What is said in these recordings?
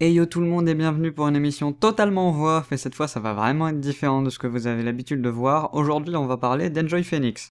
Hey yo tout le monde et bienvenue pour une émission totalement voix off et cette fois ça va vraiment être différent de ce que vous avez l'habitude de voir. Aujourd'hui on va parler d'Enjoy Phoenix.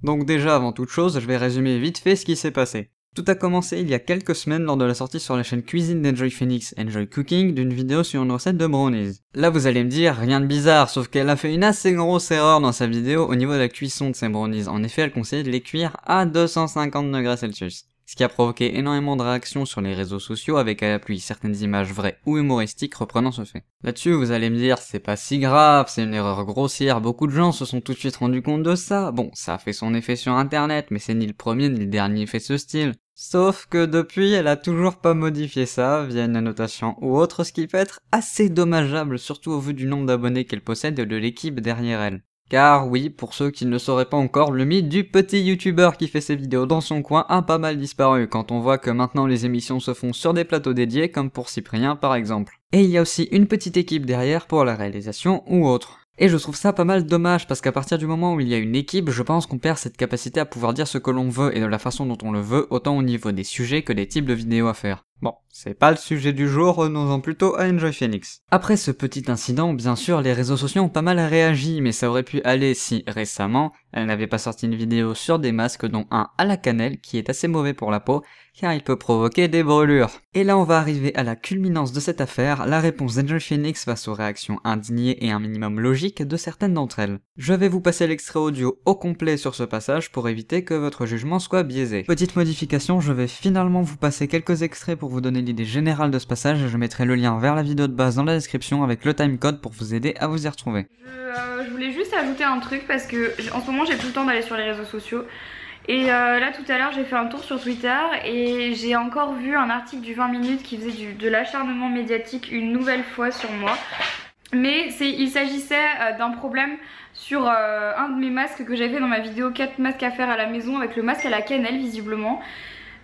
Donc déjà avant toute chose, je vais résumer vite fait ce qui s'est passé. Tout a commencé il y a quelques semaines lors de la sortie sur la chaîne cuisine d'Enjoy Phoenix, Enjoy Cooking, d'une vidéo sur une recette de brownies. Là vous allez me dire, rien de bizarre, sauf qu'elle a fait une assez grosse erreur dans sa vidéo au niveau de la cuisson de ses brownies. En effet, elle conseillait de les cuire à 250 degrés Celsius. Ce qui a provoqué énormément de réactions sur les réseaux sociaux avec à la pluie certaines images vraies ou humoristiques reprenant ce fait. Là-dessus, vous allez me dire, c'est pas si grave, c'est une erreur grossière, beaucoup de gens se sont tout de suite rendus compte de ça. Bon, ça a fait son effet sur internet, mais c'est ni le premier ni le dernier fait ce style. Sauf que depuis, elle a toujours pas modifié ça via une annotation ou autre, ce qui peut être assez dommageable, surtout au vu du nombre d'abonnés qu'elle possède et de l'équipe derrière elle. Car oui, pour ceux qui ne le sauraient pas encore, le mythe du petit youtubeur qui fait ses vidéos dans son coin a pas mal disparu quand on voit que maintenant les émissions se font sur des plateaux dédiés comme pour Cyprien par exemple. Et il y a aussi une petite équipe derrière pour la réalisation ou autre. Et je trouve ça pas mal dommage parce qu'à partir du moment où il y a une équipe, je pense qu'on perd cette capacité à pouvoir dire ce que l'on veut et de la façon dont on le veut, autant au niveau des sujets que des types de vidéos à faire. Bon, c'est pas le sujet du jour, revenons-en plutôt à Enjoy Phoenix. Après ce petit incident, bien sûr, les réseaux sociaux ont pas mal réagi, mais ça aurait pu aller si, récemment, elle n'avait pas sorti une vidéo sur des masques dont un à la cannelle, qui est assez mauvais pour la peau, car il peut provoquer des brûlures. Et là on va arriver à la culminance de cette affaire, la réponse d'Enjoy Phoenix face aux réactions indignées et un minimum logique de certaines d'entre elles. Je vais vous passer l'extrait audio au complet sur ce passage pour éviter que votre jugement soit biaisé. Petite modification, je vais finalement vous passer quelques extraits pour vous donner l'idée générale de ce passage et je mettrai le lien vers la vidéo de base dans la description avec le timecode pour vous aider à vous y retrouver. Je voulais juste ajouter un truc parce que en ce moment j'ai plus le temps d'aller sur les réseaux sociaux. Et là tout à l'heure j'ai fait un tour sur Twitter et j'ai encore vu un article du 20 minutes qui faisait de l'acharnement médiatique une nouvelle fois sur moi. Mais il s'agissait d'un problème sur un de mes masques que j'avais fait dans ma vidéo 4 masques à faire à la maison avec le masque à la cannelle visiblement.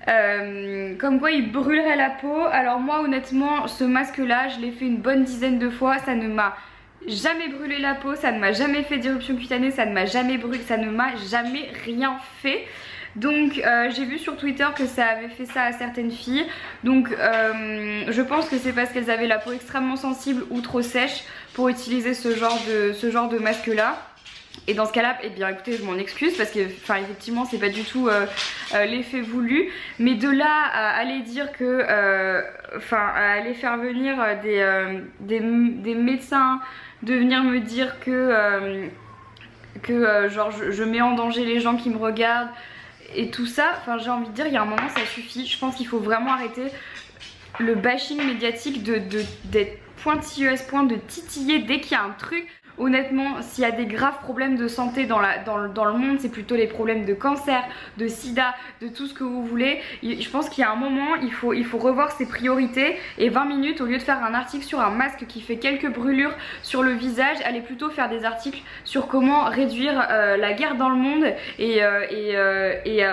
Comme quoi il brûlerait la peau. Alors moi honnêtement ce masque là je l'ai fait une bonne dizaine de fois, ça ne m'a jamais brûlé la peau, ça ne m'a jamais fait d'éruption cutanée, ça ne m'a jamais brûlé, ça ne m'a jamais rien fait. Donc j'ai vu sur Twitter que ça avait fait ça à certaines filles. Donc je pense que c'est parce qu'elles avaient la peau extrêmement sensible ou trop sèche pour utiliser ce genre de masque là. Et dans ce cas là, eh bien écoutez, je m'en excuse parce que effectivement c'est pas du tout l'effet voulu. Mais de là à aller dire que à aller faire venir des médecins, de venir me dire que genre je mets en danger les gens qui me regardent et tout ça, j'ai envie de dire il y a un moment ça suffit. Je pense qu'il faut vraiment arrêter le bashing médiatique d'être pointilleux à ce point, de titiller dès qu'il y a un truc. Honnêtement, s'il y a des graves problèmes de santé dans le monde, c'est plutôt les problèmes de cancer, de sida, de tout ce que vous voulez. Je pense qu'il y a un moment, il faut revoir ses priorités. Et 20 minutes, au lieu de faire un article sur un masque qui fait quelques brûlures sur le visage, allez plutôt faire des articles sur comment réduire la guerre dans le monde et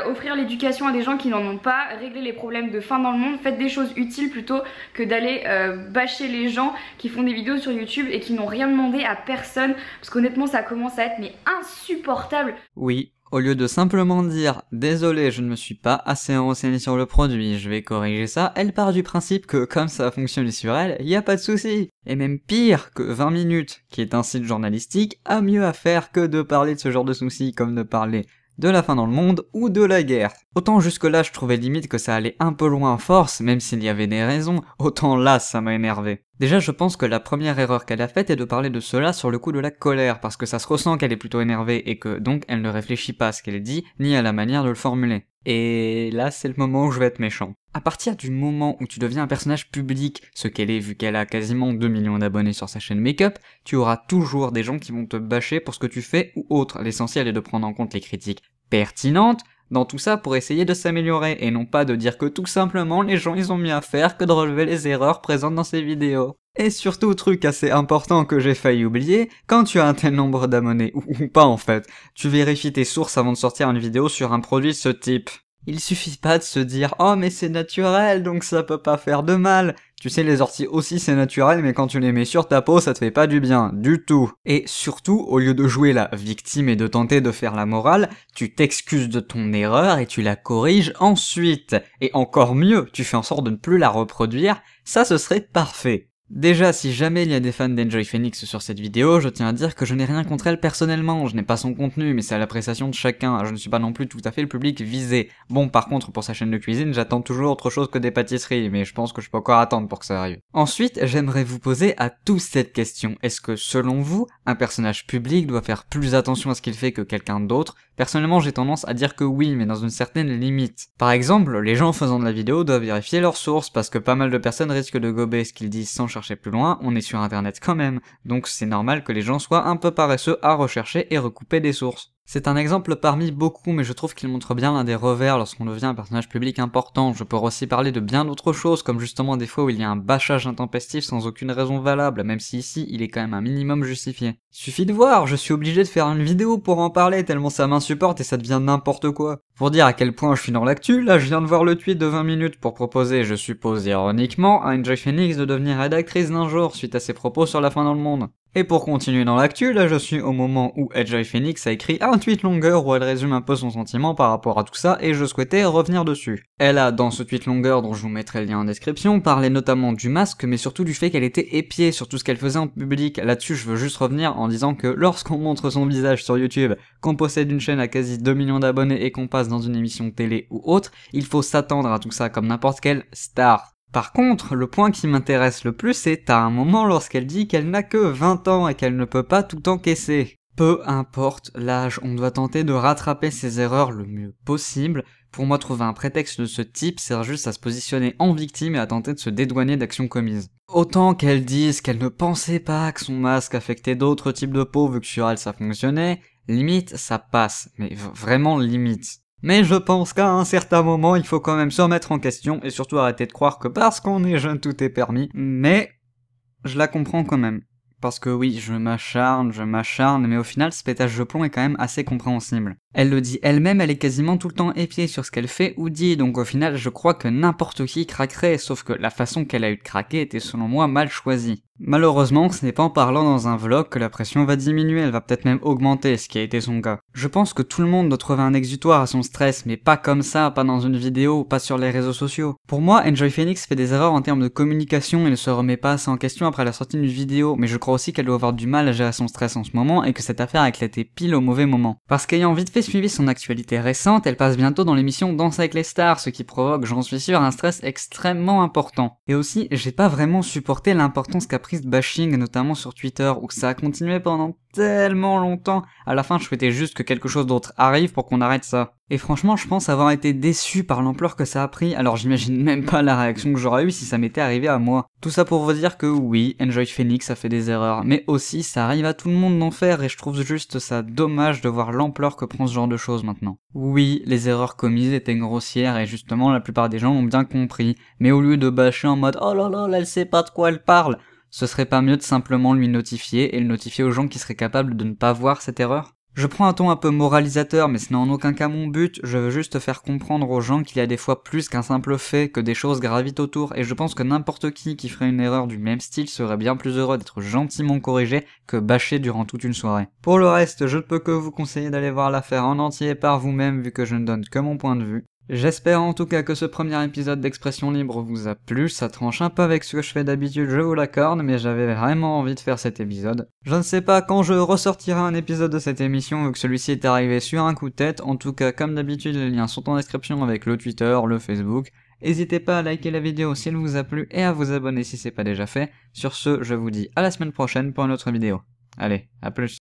offrir l'éducation à des gens qui n'en ont pas, régler les problèmes de faim dans le monde. Faites des choses utiles plutôt que d'aller bâcher les gens qui font des vidéos sur YouTube et qui n'ont rien demandé à personne. Parce qu'honnêtement ça commence à être insupportable. Oui, au lieu de simplement dire « Désolé, je ne me suis pas assez renseigné sur le produit, je vais corriger ça », elle part du principe que comme ça a fonctionné sur elle, y a pas de souci. Et même pire que 20 minutes, qui est un site journalistique, a mieux à faire que de parler de ce genre de soucis comme de parler de la fin dans le monde ou de la guerre. Autant jusque là je trouvais limite que ça allait un peu loin à force, même s'il y avait des raisons, autant là ça m'a énervé. Déjà je pense que la première erreur qu'elle a faite est de parler de cela sur le coup de la colère, parce que ça se ressent qu'elle est plutôt énervée et que donc elle ne réfléchit pas à ce qu'elle dit, ni à la manière de le formuler. Et là c'est le moment où je vais être méchant. À partir du moment où tu deviens un personnage public, ce qu'elle est vu qu'elle a quasiment 2 millions d'abonnés sur sa chaîne Make-up, tu auras toujours des gens qui vont te bâcher pour ce que tu fais ou autre. L'essentiel est de prendre en compte les critiques pertinentes dans tout ça pour essayer de s'améliorer et non pas de dire que tout simplement les gens ils ont mieux à faire que de relever les erreurs présentes dans ces vidéos. Et surtout, truc assez important que j'ai failli oublier, quand tu as un tel nombre d'abonnés, ou pas en fait, tu vérifies tes sources avant de sortir une vidéo sur un produit de ce type. Il suffit pas de se dire « Oh mais c'est naturel donc ça peut pas faire de mal ». Tu sais, les orties aussi c'est naturel, mais quand tu les mets sur ta peau, ça te fait pas du bien, du tout. Et surtout, au lieu de jouer la victime et de tenter de faire la morale, tu t'excuses de ton erreur et tu la corriges ensuite. Et encore mieux, tu fais en sorte de ne plus la reproduire, ça ce serait parfait. Déjà, si jamais il y a des fans d'Enjoy Phoenix sur cette vidéo, je tiens à dire que je n'ai rien contre elle personnellement, je n'ai pas son contenu, mais c'est à l'appréciation de chacun, je ne suis pas non plus tout à fait le public visé. Bon, par contre, pour sa chaîne de cuisine, j'attends toujours autre chose que des pâtisseries, mais je pense que je peux encore attendre pour que ça arrive. Ensuite, j'aimerais vous poser à tous cette question. Est-ce que, selon vous, un personnage public doit faire plus attention à ce qu'il fait que quelqu'un d'autre? Personnellement, j'ai tendance à dire que oui, mais dans une certaine limite. Par exemple, les gens faisant de la vidéo doivent vérifier leurs sources, parce que pas mal de personnes risquent de gober ce qu'ils disent sans chercher plus loin, on est sur internet quand même, donc c'est normal que les gens soient un peu paresseux à rechercher et recouper des sources. C'est un exemple parmi beaucoup, mais je trouve qu'il montre bien l'un des revers lorsqu'on devient un personnage public important. Je pourrais aussi parler de bien d'autres choses, comme justement des fois où il y a un bâchage intempestif sans aucune raison valable, même si ici, il est quand même un minimum justifié. Suffit de voir, je suis obligé de faire une vidéo pour en parler tellement ça m'insupporte et ça devient n'importe quoi. Pour dire à quel point je suis dans l'actu, là je viens de voir le tweet de 20 minutes pour proposer, je suppose ironiquement, à Enjoy Phoenix de devenir rédactrice d'un jour suite à ses propos sur la fin dans le monde. Et pour continuer dans l'actu, là je suis au moment où Enjoy Phoenix a écrit un tweet longueur où elle résume un peu son sentiment par rapport à tout ça et je souhaitais revenir dessus. Elle a, dans ce tweet longueur dont je vous mettrai le lien en description, parlé notamment du masque mais surtout du fait qu'elle était épiée sur tout ce qu'elle faisait en public. Là-dessus je veux juste revenir en disant que lorsqu'on montre son visage sur YouTube, qu'on possède une chaîne à quasi 2 millions d'abonnés et qu'on passe dans une émission télé ou autre, il faut s'attendre à tout ça comme n'importe quelle star. Par contre, le point qui m'intéresse le plus c'est à un moment lorsqu'elle dit qu'elle n'a que 20 ans et qu'elle ne peut pas tout encaisser. Peu importe l'âge, on doit tenter de rattraper ses erreurs le mieux possible. Pour moi, trouver un prétexte de ce type sert juste à se positionner en victime et à tenter de se dédouaner d'actions commises. Autant qu'elle dise qu'elle ne pensait pas que son masque affectait d'autres types de peau vu que sur elle ça fonctionnait, limite ça passe, mais vraiment limite. Mais je pense qu'à un certain moment, il faut quand même se remettre en question et surtout arrêter de croire que parce qu'on est jeune tout est permis, mais je la comprends quand même. Parce que oui, je m'acharne, mais au final, ce pétage de plomb est quand même assez compréhensible. Elle le dit elle-même, elle est quasiment tout le temps épiée sur ce qu'elle fait ou dit, donc au final, je crois que n'importe qui craquerait, sauf que la façon qu'elle a eu de craquer était selon moi mal choisie. Malheureusement, ce n'est pas en parlant dans un vlog que la pression va diminuer, elle va peut-être même augmenter, ce qui a été son cas. Je pense que tout le monde doit trouver un exutoire à son stress, mais pas comme ça, pas dans une vidéo, pas sur les réseaux sociaux. Pour moi, Enjoy Phoenix fait des erreurs en termes de communication et ne se remet pas assez en question après la sortie d'une vidéo, mais je crois aussi qu'elle doit avoir du mal à gérer son stress en ce moment et que cette affaire a éclaté pile au mauvais moment. Parce qu'ayant vite fait suivi son actualité récente, elle passe bientôt dans l'émission Danse avec les stars, ce qui provoque, j'en suis sûr, un stress extrêmement important. Et aussi, j'ai pas vraiment supporté l'importance qu'a prise de bashing, notamment sur Twitter, où ça a continué pendant tellement longtemps. À la fin, je souhaitais juste que quelque chose d'autre arrive pour qu'on arrête ça. Et franchement, je pense avoir été déçu par l'ampleur que ça a pris, alors j'imagine même pas la réaction que j'aurais eue si ça m'était arrivé à moi. Tout ça pour vous dire que oui, Enjoy Phoenix a fait des erreurs, mais aussi ça arrive à tout le monde d'en faire et je trouve juste ça dommage de voir l'ampleur que prend ce genre de choses maintenant. Oui, les erreurs commises étaient grossières et justement la plupart des gens l'ont bien compris, mais au lieu de bâcher en mode « Oh là là, elle sait pas de quoi elle parle », ce serait pas mieux de simplement lui notifier et le notifier aux gens qui seraient capables de ne pas voir cette erreur? Je prends un ton un peu moralisateur, mais ce n'est en aucun cas mon but, je veux juste faire comprendre aux gens qu'il y a des fois plus qu'un simple fait, que des choses gravitent autour, et je pense que n'importe qui ferait une erreur du même style serait bien plus heureux d'être gentiment corrigé que bâché durant toute une soirée. Pour le reste, je ne peux que vous conseiller d'aller voir l'affaire en entier par vous-même vu que je ne donne que mon point de vue. J'espère en tout cas que ce premier épisode d'Expression Libre vous a plu, ça tranche un peu avec ce que je fais d'habitude, je vous l'accorde, mais j'avais vraiment envie de faire cet épisode. Je ne sais pas quand je ressortirai un épisode de cette émission vu que celui-ci est arrivé sur un coup de tête, en tout cas comme d'habitude les liens sont en description avec le Twitter, le Facebook. N'hésitez pas à liker la vidéo si elle vous a plu et à vous abonner si c'est pas déjà fait. Sur ce, je vous dis à la semaine prochaine pour une autre vidéo. Allez, à plus.